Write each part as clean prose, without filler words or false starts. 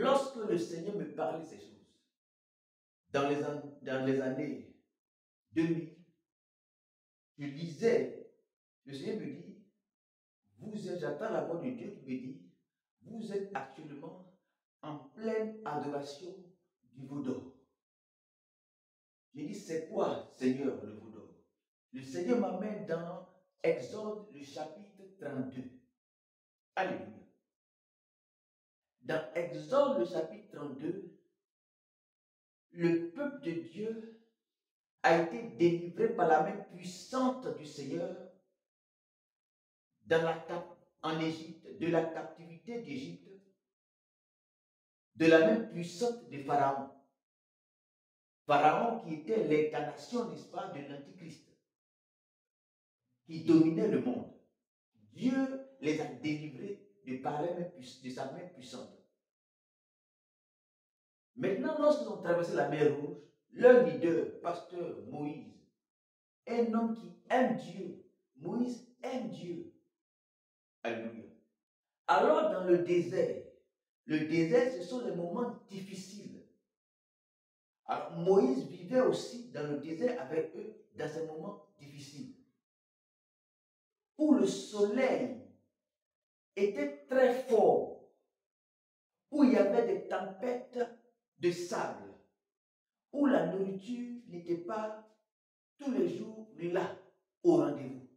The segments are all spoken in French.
lorsque le Seigneur me parlait ces choses, dans les années 2000, je lisais, le Seigneur me dit, j'entends la voix de Dieu qui me dit, vous êtes actuellement en pleine adoration du veau d'or. Je dis, c'est quoi, Seigneur, le veau d'or? Le Seigneur m'amène dans Exode, le chapitre 32. Alléluia. Dans Exode, le chapitre 32, le peuple de Dieu a été délivré par la main puissante du Seigneur en Égypte, de la captivité d'Égypte, de la main puissante de Pharaon. Pharaon qui était l'incarnation, n'est-ce pas, de l'Antichrist, qui dominait le monde. Dieu les a délivrés de sa main puissante. Maintenant, lorsqu'ils ont traversé la mer Rouge, leur leader, pasteur Moïse, un homme qui aime Dieu, Moïse aime Dieu. Alléluia. Alors dans le désert, ce sont les moments difficiles. Alors Moïse vivait aussi dans le désert avec eux dans ces moments difficiles, où le soleil était très fort, où il y avait des tempêtes de sable, où la nourriture n'était pas tous les jours là, au rendez-vous.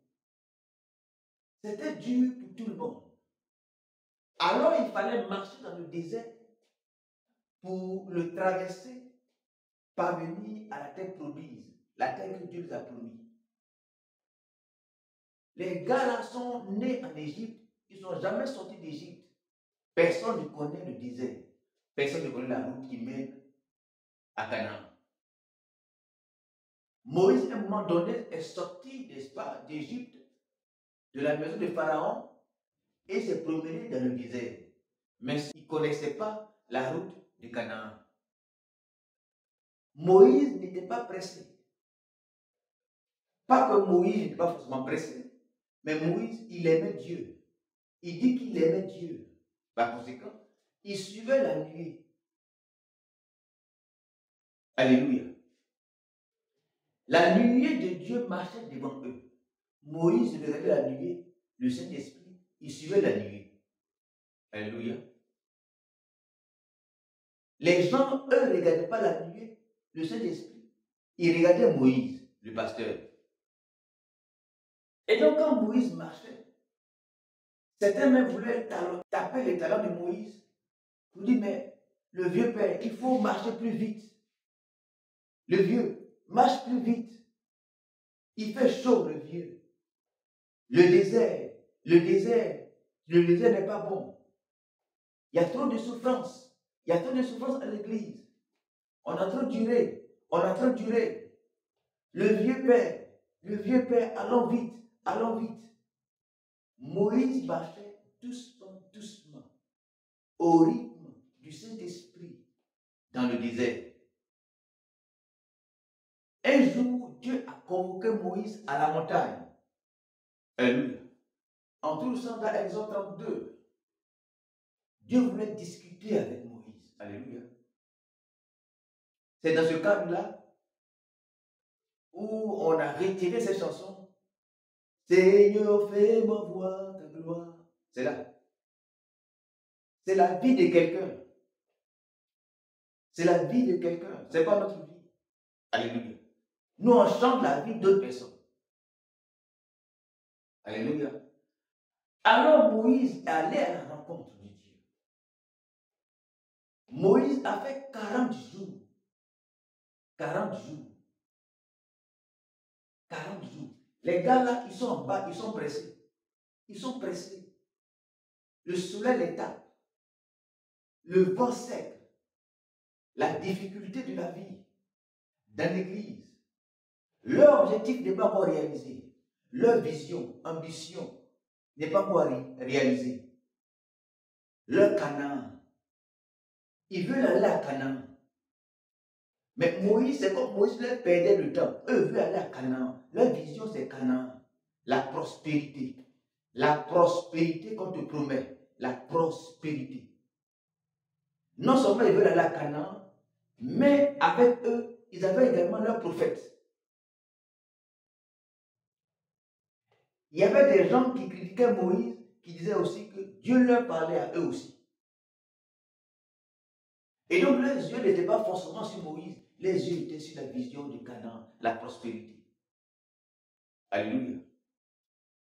C'était dur pour tout le monde. Alors il fallait marcher dans le désert pour le traverser, parvenir à la terre promise, la terre que Dieu nous a promis. Les gars là sont nés en Égypte, ils ne sont jamais sortis d'Égypte. Personne ne connaît le désert. Personne ne connaît la route qui mène à Canaan. Moïse, à un moment donné, est sorti, n'est-ce pas, d'Égypte, de la maison de Pharaon, et s'est promené dans le désert. Mais il ne connaissait pas la route de Canaan. Moïse n'était pas pressé. Pas que Moïse n'était pas forcément pressé, mais Moïse, il aimait Dieu. Il dit qu'il aimait Dieu. Par conséquent, il suivait la nuée. Alléluia. La nuée de Dieu marchait devant eux. Moïse regardait la nuée, le Saint-Esprit, il suivait la nuée. Alléluia. Les gens, eux, ne regardaient pas la nuée, le Saint-Esprit. Ils regardaient Moïse, le pasteur. Et donc, quand Moïse marchait, certains même voulaient taper les talons de Moïse pour dire, mais le vieux père, il faut marcher plus vite. Le vieux, marche plus vite. Il fait chaud, le vieux. Le désert n'est pas bon. Il y a trop de souffrance. Il y a trop de souffrance à l'église. On a trop duré. Le vieux père, allons vite, allons vite. Moïse marchait doucement, doucement, au rythme du Saint-Esprit dans le désert. Un jour, Dieu a convoqué Moïse à la montagne. Alléluia. En tout sens, dans Exode 32, Dieu voulait discuter avec Moïse. Alléluia. C'est dans ce cadre-là où on a retiré cette chanson. Seigneur, fais-moi voir ta gloire. C'est là. C'est la vie de quelqu'un. C'est la vie de quelqu'un. C'est pas notre vie. Alléluia. Nous, on chante la vie d'autres personnes. Alléluia. Alors Moïse est allé à la rencontre de Dieu. Moïse a fait 40 jours. 40 jours. 40 jours. Les gars là, ils sont en bas, ils sont pressés. Ils sont pressés. Le soleil les tape. Le vent sec. La difficulté de la vie dans l'église. Leur objectif n'est pas encore réalisé. Leur vision, ambition n'est pas encore réalisée. Leur Canaan. Ils veulent aller à Canaan. Mais Moïse, c'est comme Moïse leur perdait le temps. Eux veulent aller à Canaan. Leur vision, c'est Canaan. La prospérité. La prospérité qu'on te promet. La prospérité. Non seulement ils veulent aller à Canaan, mais avec eux, ils avaient également leurs prophètes. Il y avait des gens qui critiquaient Moïse, qui disaient aussi que Dieu leur parlait à eux aussi. Et donc les yeux n'étaient pas forcément sur Moïse, les yeux étaient sur la vision du Canaan, la prospérité. Alléluia.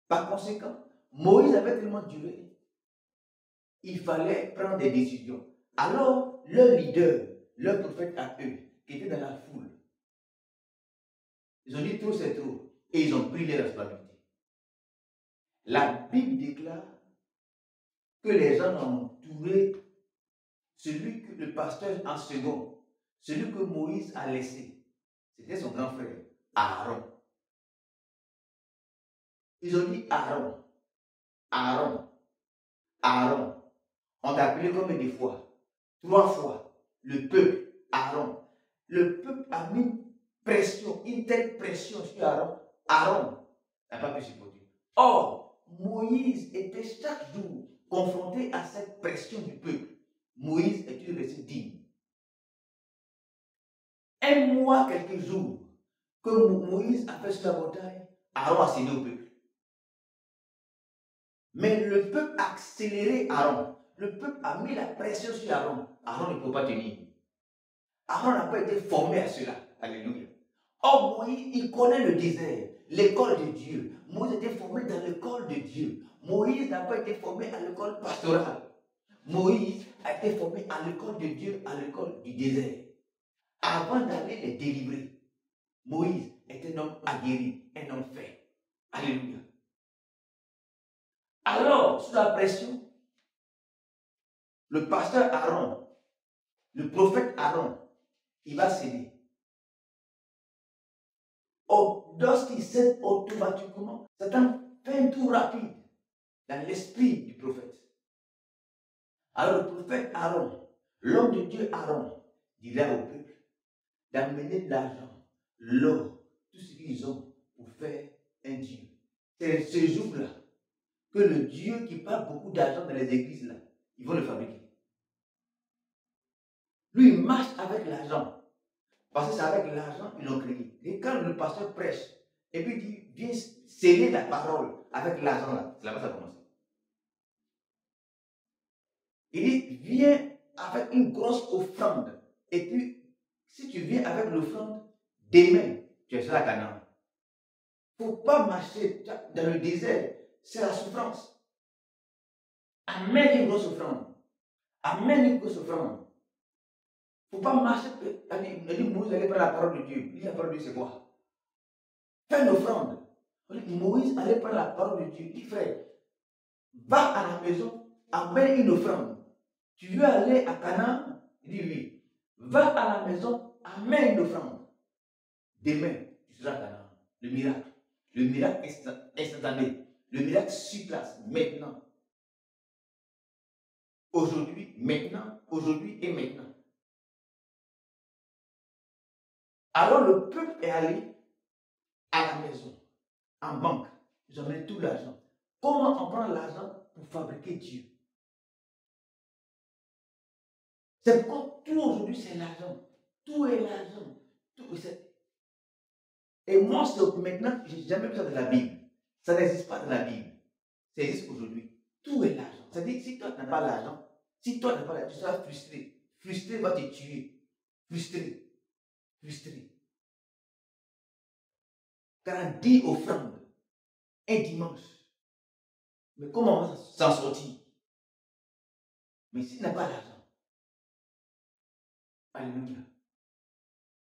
Par conséquent, Moïse avait tellement duré, il fallait prendre des décisions. Alors, leur leader, leur prophète à eux, qui était dans la foule, ils ont dit trop c'est trop, et ils ont pris les responsabilités. La Bible déclare que les gens ont entouré celui que le pasteur en second, celui que Moïse a laissé, c'était son grand frère, Aaron. Ils ont dit Aaron, Aaron, Aaron. On t'a appelé combien de fois? 3 fois. Le peuple, Aaron. Le peuple a mis pression, une telle pression sur Aaron. Aaron n'a pas pu supporter. Or, Moïse était chaque jour confronté à cette pression du peuple. Moïse est resté digne. Un mois, quelques jours, que Moïse a fait sur la montagne, Aaron a cédé au peuple. Mais le peuple a accéléré Aaron. Le peuple a mis la pression sur Aaron. Aaron ne peut pas tenir. Aaron n'a pas été formé à cela. Alléluia. Or, Moïse, il connaît le désert, l'école de Dieu. Moïse était formé dans l'école de Dieu. Moïse n'a pas été formé à l'école pastorale. Moïse a été formé à l'école de Dieu, à l'école du désert. Avant d'aller les délivrer, Moïse était un homme aguerri, un homme fait. Alléluia. Alors, sous la pression, le pasteur Aaron, le prophète Aaron, il va céder. Lorsqu'il cède automatiquement, Satan fait un tour rapide dans l'esprit du prophète. Alors le prophète Aaron, l'homme de Dieu Aaron, dira au peuple d'amener de l'argent, l'or, tout ce qu'ils ont pour faire un Dieu. C'est ce jour-là que le Dieu qui parle beaucoup d'argent dans les églises, là, ils vont le fabriquer. Lui, il marche avec l'argent. Parce que c'est avec l'argent qu'ils l'ont créé. Et quand le pasteur prêche, et puis il vient sceller la parole avec l'argent là, c'est là-bas que ça commence. Il dit, viens avec une grosse offrande. Et puis, si tu viens avec l'offrande, demain, tu seras à Canaan. Il ne faut pas marcher dans le désert. C'est la souffrance. Amène une grosse offrande. Amène une grosse offrande. Il ne faut pas marcher. Il dit, Moïse allait prendre la parole de Dieu. Il dit, la parole de Dieu, c'est quoi? Fais une offrande. Moïse allait prendre la parole de Dieu. Il dit, frère, va à la maison, amène une offrande. Tu veux aller à Canaan? Il dit oui. Va à la maison, amène une offrande. Demain, tu seras à Canaan. Le miracle. Le miracle instantané. Le miracle sur place, maintenant. Aujourd'hui, maintenant, aujourd'hui et maintenant. Alors le peuple est allé à la maison, en banque. Ils ont mis tout l'argent. Comment on prend l'argent pour fabriquer Dieu? C'est pourquoi tout aujourd'hui c'est l'argent. Tout est l'argent. Et moi, maintenant, je n'ai jamais besoin de la Bible. Ça n'existe pas dans la Bible. Ça existe aujourd'hui. Tout est l'argent. C'est-à-dire, si toi tu n'as pas l'argent, si toi tu n'as pas l'argent, tu seras frustré. Frustré va te tuer. Frustré. Frustré. 40 offrandes. Un dimanche. Mais comment on va s'en sortir? Mais s'il n'a pas l'argent. Alléluia.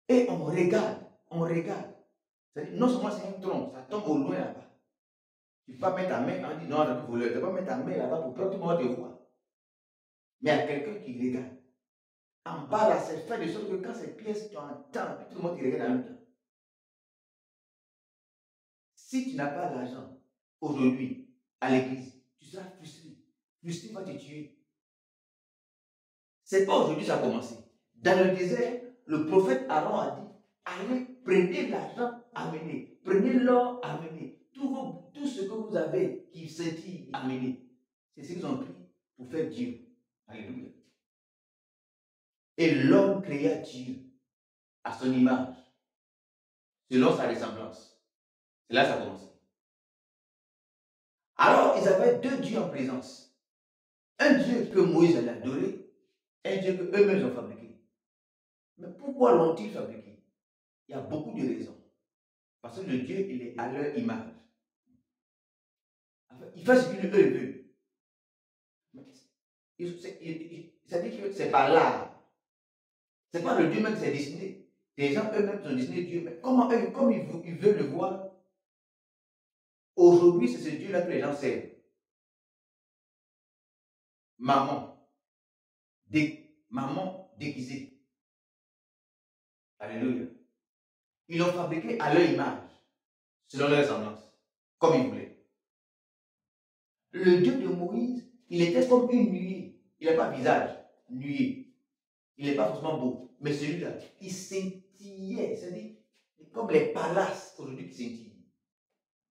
Et on regarde. On regarde. C'est-à-dire, non seulement c'est un tronc, ça tombe au loin là-bas. Tu ne peux pas mettre ta main, on dit non, on a voleur. Tu ne peux pas mettre ta main là-bas pour que tout le monde te voit. Mais il y a quelqu'un qui regarde. En bas là, c'est fait de sorte que quand ces pièces, tu entends, puis tout le monde te regarde en même temps. Si tu n'as pas l'argent aujourd'hui à l'église, tu seras frustré. Frustré va te tuer. C'est pas aujourd'hui que ça a commencé. Dans le désert, le prophète Aaron a dit, allez, prenez l'argent, amenez. Prenez l'or, amenez. Tout ce que vous avez qui scintille, amenez. C'est ce qu'ils ont pris pour faire Dieu. Alléluia. Et l'homme créa Dieu à son image, selon sa ressemblance. C'est là que ça a commencé. Alors, ils avaient deux dieux en présence. Un Dieu que Moïse allait adorer, un Dieu qu'eux-mêmes ont fabriqué. Mais pourquoi l'ont-ils fabriqué? Il y a beaucoup de raisons. Parce que le Dieu, il est à leur image. Enfin, il fait ce qu'ils veulent. C'est-à-dire que c'est pas là. C'est pas le Dieu même qui s'est dessiné. Les gens eux-mêmes ont dessiné Dieu. Mais comment eux, comme ils veulent le voir, aujourd'hui, c'est ce Dieu-là que les gens servent. Maman déguisée. Alléluia. Ils l'ont fabriqué à leur image, selon leur ressemblance, comme ils voulaient. Le Dieu de Moïse, il était comme une nuée. Il n'a pas de visage, nuée. Il n'est pas forcément beau. Mais celui-là, il scintillait. C'est-à-dire, comme les palaces aujourd'hui qui scintillent.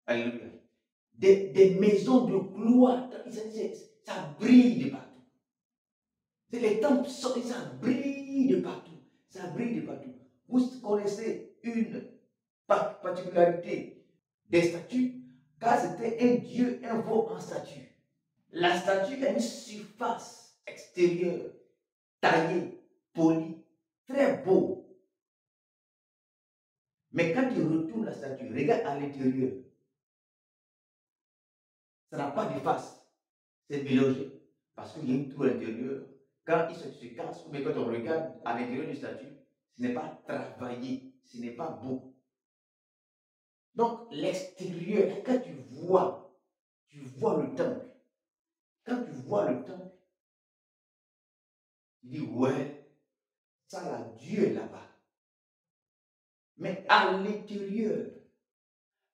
Alléluia. Des maisons de gloire. Ça brille de partout. Les temples, ça brille de partout. Ça brille de partout. Vous connaissez une particularité des statues, car c'était un dieu, un veau en statue. La statue a une surface extérieure, taillée, polie, très beau. Mais quand tu retournes la statue, regarde à l'intérieur. Ça n'a pas de face. C'est mélangé. Parce qu'il y a une trou à l'intérieur. Quand il se casse, ou bien quand on regarde à l'intérieur du statut, ce n'est pas travaillé, ce n'est pas beau. Donc, l'extérieur, quand tu vois le temple. Quand tu vois le temple, tu dis, ouais, ça là, Dieu est là-bas. Mais à l'intérieur,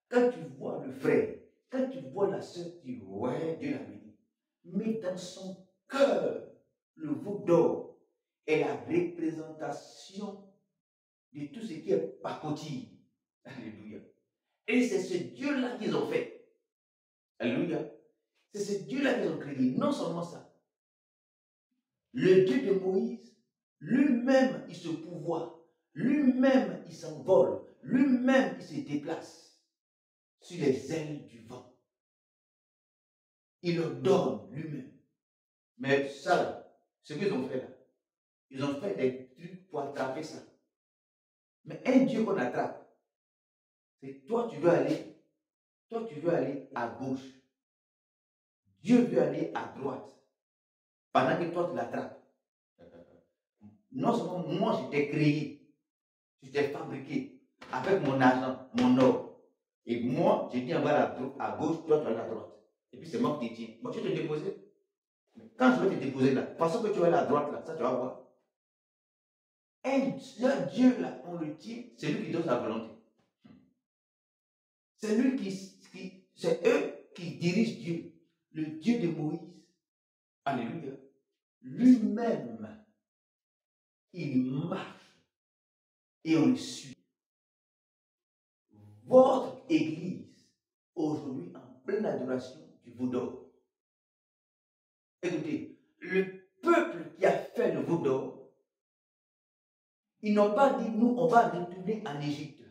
quand tu vois le frère, quand tu vois la sœur, tu dis, ouais, Dieu l'a béni. Mais dans son cœur, le veau d'or est la représentation de tout ce qui est pacotille. Alléluia. Et c'est ce Dieu-là qu'ils ont fait. Alléluia. C'est ce Dieu-là qu'ils ont créé. Non seulement ça. Le Dieu de Moïse, lui-même, il se pourvoit. Lui-même, il s'envole. Lui-même, il se déplace sur les ailes du vent. Il leur donne lui-même. Mais ça, ce qu'ils ont fait là, ils ont fait des trucs pour attraper ça. Mais un Dieu qu'on attrape, c'est toi, tu veux aller à gauche. Dieu veut aller à droite. Pendant que toi, tu l'attrapes. Non seulement moi, je t'ai créé, je t'ai fabriqué avec mon argent, mon or. Et moi, je dis en bas à gauche, toi, tu vas aller à droite. Et puis c'est moi qui te tiens. Moi, tu te déposer. Quand je vais te déposer là, parce que tu vas aller à droite là, ça tu vas voir. Et leur Dieu là, on le tient, c'est lui qui donne sa volonté. C'est lui c'est eux qui dirigent Dieu. Le Dieu de Moïse. Alléluia. Lui-même, il marche et on le suit. Votre église, aujourd'hui, en pleine adoration du veau d'or. Écoutez, le peuple qui a fait le veau d'or, ils n'ont pas dit, nous, on va retourner en Égypte.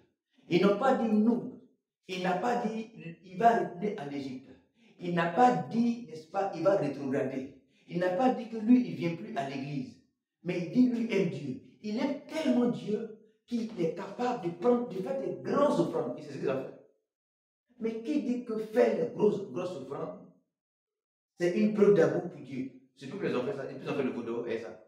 Ils n'ont pas dit, nous. Il n'a pas dit, il va retourner en Égypte. Il n'a pas dit, n'est-ce pas, il va rétrograder. Il n'a pas dit que lui, il ne vient plus à l'église. Mais il dit, lui aime Dieu. Il aime tellement Dieu qu'il est capable de faire des grosses offrandes. Et c'est ce qu'il a fait. Mais qui dit que faire les grosses offrandes, c'est une preuve d'amour pour Dieu? C'est tout que les ont fait ça. Et puis ils ont fait le veau d'or et ça.